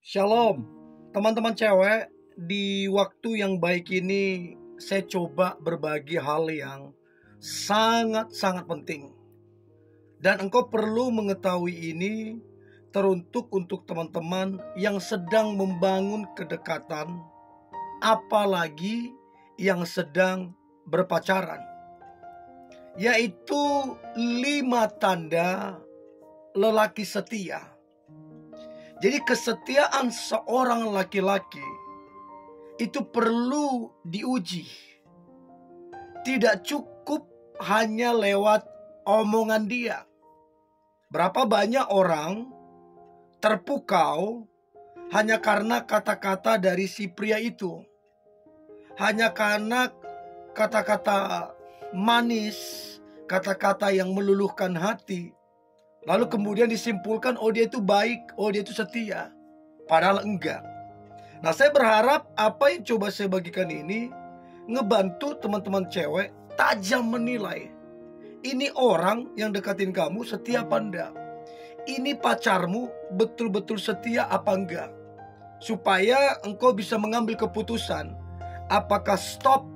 Shalom, teman-teman cewek. Di waktu yang baik ini, saya coba berbagi hal yang sangat-sangat penting. Dan engkau perlu mengetahui ini teruntuk untuk teman-teman yang sedang membangun kedekatan, apalagi yang sedang berpacaran. Yaitu 5 tanda lelaki setia. Jadi kesetiaan seorang laki-laki itu perlu diuji. Tidak cukup hanya lewat omongan dia. Berapa banyak orang terpukau hanya karena kata-kata dari si pria itu. Hanya karena kata-kata manis, kata-kata yang meluluhkan hati. Lalu kemudian disimpulkan, oh dia itu baik, oh dia itu setia. Padahal enggak. Nah, saya berharap apa yang coba saya bagikan ini ngebantu teman-teman cewek tajam menilai. Ini orang yang deketin kamu setia apa enggak? Ini pacarmu betul-betul setia apa enggak? Supaya engkau bisa mengambil keputusan. Apakah stop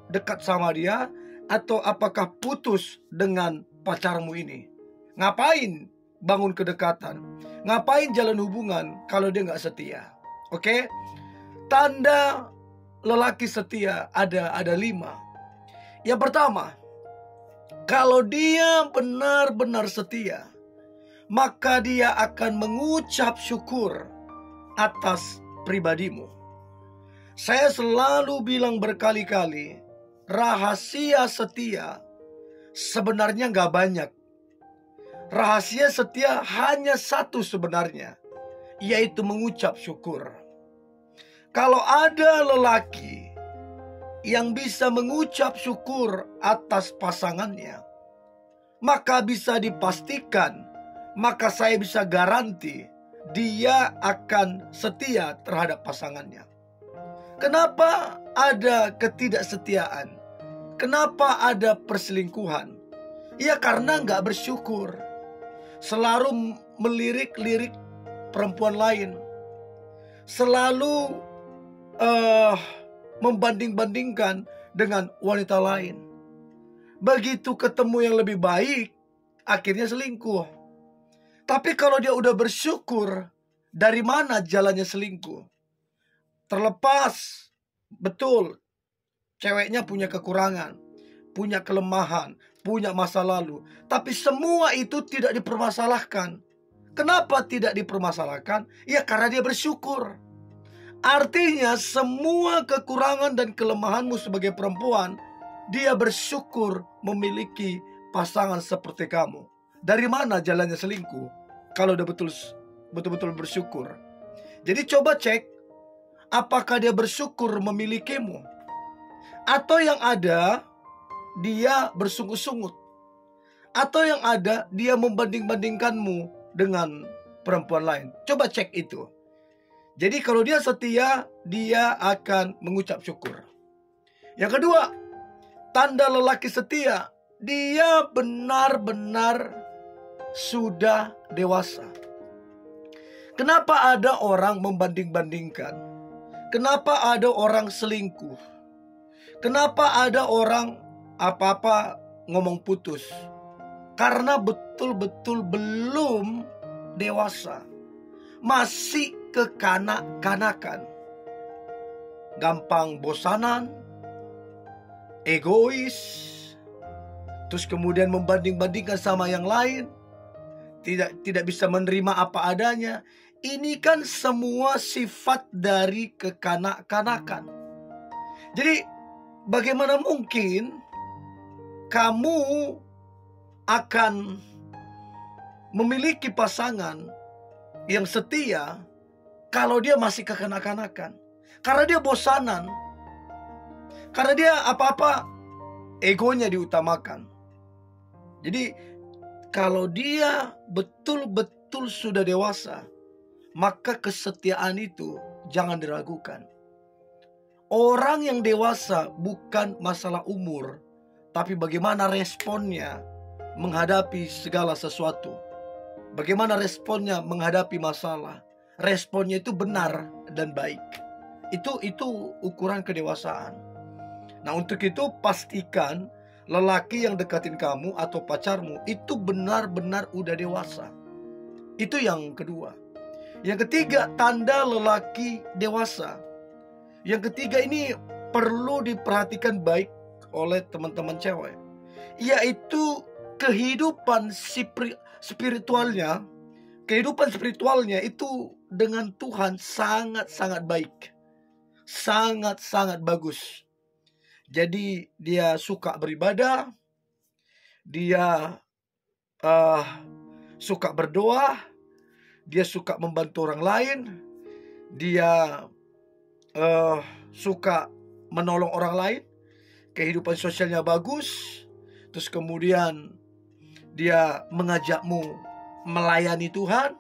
dekat sama dia atau apakah putus dengan pacarmu ini? Ngapain bangun kedekatan? Ngapain jalan hubungan kalau dia nggak setia? Oke? Tanda lelaki setia ada 5. Yang pertama, kalau dia benar-benar setia, maka dia akan mengucap syukur atas pribadimu. Saya selalu bilang berkali-kali, rahasia setia sebenarnya nggak banyak. Rahasia setia hanya satu sebenarnya, yaitu mengucap syukur. Kalau ada lelaki yang bisa mengucap syukur atas pasangannya, maka bisa dipastikan, maka saya bisa garanti dia akan setia terhadap pasangannya. Kenapa ada ketidaksetiaan? Kenapa ada perselingkuhan? Ya karena nggak bersyukur. Selalu melirik-lirik perempuan lain. Selalu membanding-bandingkan dengan wanita lain. Begitu ketemu yang lebih baik, akhirnya selingkuh. Tapi kalau dia udah bersyukur, dari mana jalannya selingkuh? Terlepas, betul, ceweknya punya kekurangan, punya kelemahan, punya masa lalu. Tapi semua itu tidak dipermasalahkan. Kenapa tidak dipermasalahkan? Ya karena dia bersyukur. Artinya semua kekurangan dan kelemahanmu sebagai perempuan, dia bersyukur memiliki pasangan seperti kamu. Dari mana jalannya selingkuh? Kalau udah betul-betul bersyukur. Jadi coba cek, apakah dia bersyukur memilikimu? Atau yang ada, dia bersungut-sungut. Atau yang ada, dia membanding-bandingkanmu dengan perempuan lain. Coba cek itu. Jadi kalau dia setia, dia akan mengucap syukur. Yang kedua, tanda lelaki setia, dia benar-benar sudah dewasa. Kenapa ada orang membanding-bandingkan? Kenapa ada orang selingkuh? Kenapa ada orang apa-apa ngomong putus? Karena betul-betul belum dewasa. Masih kekanak-kanakan. Gampang bosanan, egois, terus kemudian membanding-bandingkan sama yang lain, tidak bisa menerima apa adanya. Ini kan semua sifat dari kekanak-kanakan. Jadi bagaimana mungkin kamu akan memiliki pasangan yang setia kalau dia masih kekanak-kanakan? Karena dia bosanan. Karena dia apa-apa egonya diutamakan. Jadi kalau dia betul-betul sudah dewasa, maka kesetiaan itu jangan diragukan. Orang yang dewasa bukan masalah umur, tapi bagaimana responnya menghadapi segala sesuatu. Bagaimana responnya menghadapi masalah. responnya itu benar dan baik. Itu ukuran kedewasaan. Nah, untuk itu pastikan lelaki yang deketin kamu atau pacarmu itu benar-benar udah dewasa. Itu yang kedua. Yang ketiga, tanda lelaki dewasa. Yang ketiga ini perlu diperhatikan baik oleh teman-teman cewek, yaitu kehidupan spiritualnya. Kehidupan spiritualnya itu dengan Tuhan sangat-sangat baik, sangat-sangat bagus. Jadi dia suka beribadah, dia suka berdoa, dia suka membantu orang lain, dia suka menolong orang lain, kehidupan sosialnya bagus, terus kemudian dia mengajakmu melayani Tuhan.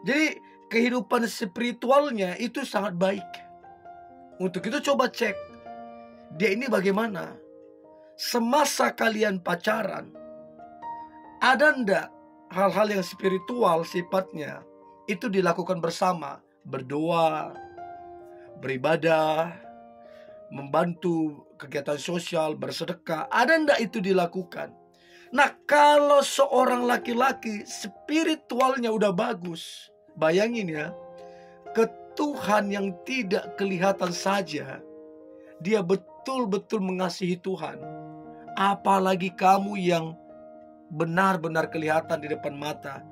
Jadi kehidupan spiritualnya itu sangat baik. Untuk itu coba cek, dia ini bagaimana? Semasa kalian pacaran, ada ndak hal-hal yang spiritual sifatnya itu dilakukan bersama? Berdoa, beribadah, membantu kegiatan sosial, bersedekah. Ada ndak itu dilakukan? Nah, kalau seorang laki-laki spiritualnya udah bagus, bayangin ya, ke Tuhan yang tidak kelihatan saja dia betul-betul mengasihi Tuhan. Apalagi kamu yang benar-benar kelihatan di depan mata,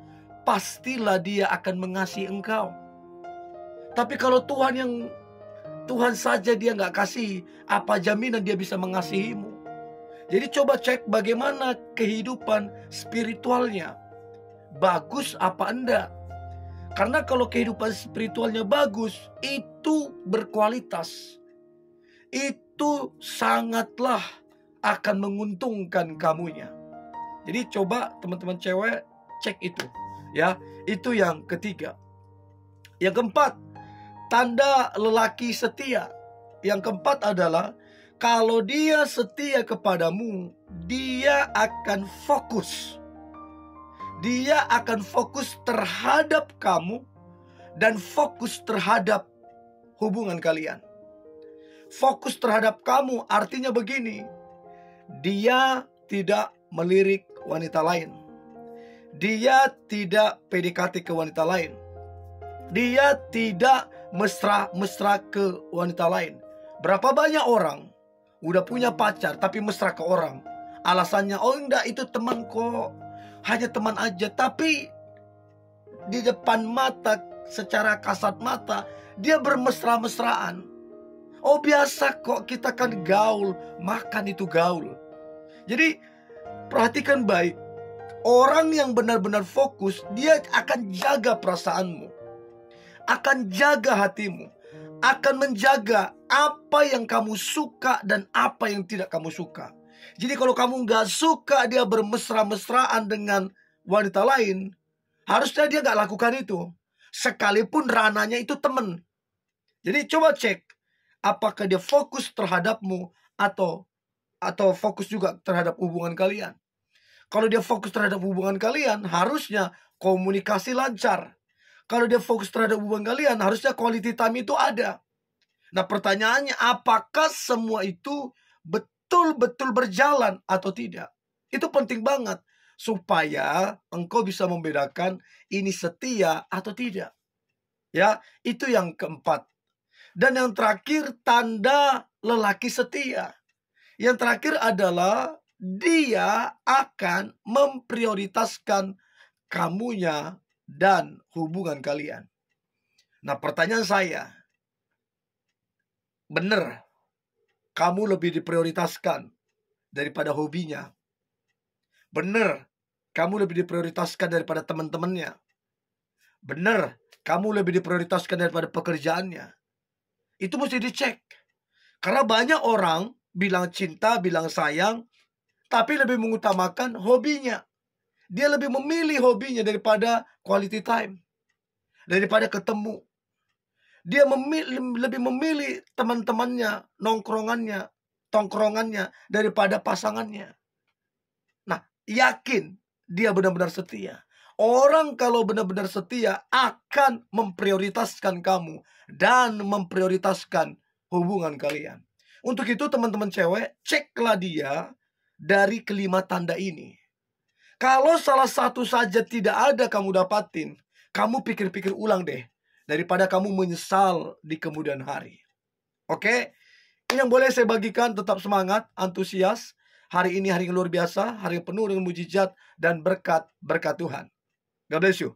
pastilah dia akan mengasihi engkau. Tapi kalau Tuhan saja dia nggak kasih, apa jaminan dia bisa mengasihimu? Jadi coba cek bagaimana kehidupan spiritualnya. Bagus apa enggak? Karena kalau kehidupan spiritualnya bagus, itu berkualitas. Itu sangatlah akan menguntungkan kamunya. Jadi coba teman-teman cewek cek itu. Ya, itu yang ketiga. Yang keempat, tanda lelaki setia. Yang keempat adalah kalau dia setia kepadamu, dia akan fokus. Dia akan fokus terhadap kamu dan fokus terhadap hubungan kalian. Fokus terhadap kamu artinya begini, dia tidak melirik wanita lain. Dia tidak PDKT ke wanita lain. Dia tidak mesra-mesra ke wanita lain. Berapa banyak orang udah punya pacar tapi mesra ke orang. Alasannya, oh enggak, itu teman kok, hanya teman aja. Tapi di depan mata, secara kasat mata, dia bermesra-mesraan. Oh biasa kok, kita kan gaul, makan itu gaul. Jadi perhatikan baik, orang yang benar-benar fokus, dia akan jaga perasaanmu, akan jaga hatimu, akan menjaga apa yang kamu suka dan apa yang tidak kamu suka. Jadi kalau kamu gak suka dia bermesra-mesraan dengan wanita lain, harusnya dia gak lakukan itu, sekalipun ranahnya itu teman. Jadi coba cek, apakah dia fokus terhadapmu atau fokus juga terhadap hubungan kalian. Kalau dia fokus terhadap hubungan kalian, harusnya komunikasi lancar. Kalau dia fokus terhadap hubungan kalian, harusnya quality time itu ada. Nah pertanyaannya, apakah semua itu betul-betul berjalan atau tidak? Itu penting banget, supaya engkau bisa membedakan ini setia atau tidak. Ya, itu yang keempat. Dan yang terakhir, tanda lelaki setia. Yang terakhir adalah dia akan memprioritaskan kamunya dan hubungan kalian. Nah pertanyaan saya, benar kamu lebih diprioritaskan daripada hobinya? Benar kamu lebih diprioritaskan daripada teman-temannya? Benar kamu lebih diprioritaskan daripada pekerjaannya? Itu mesti dicek. Karena banyak orang bilang cinta, bilang sayang, tapi lebih mengutamakan hobinya. Dia lebih memilih hobinya daripada quality time, daripada ketemu. Dia lebih memilih teman-temannya, tongkrongannya daripada pasangannya. Nah, yakin dia benar-benar setia. Orang kalau benar-benar setia akan memprioritaskan kamu dan memprioritaskan hubungan kalian. Untuk itu teman-teman cewek, ceklah dia dari kelima tanda ini. Kalau salah satu saja tidak ada kamu dapatin, kamu pikir-pikir ulang deh. Daripada kamu menyesal di kemudian hari. Oke? Ini yang boleh saya bagikan. Tetap semangat, antusias. Hari ini hari yang luar biasa, hari yang penuh dengan mujizat dan berkat Tuhan. God bless you.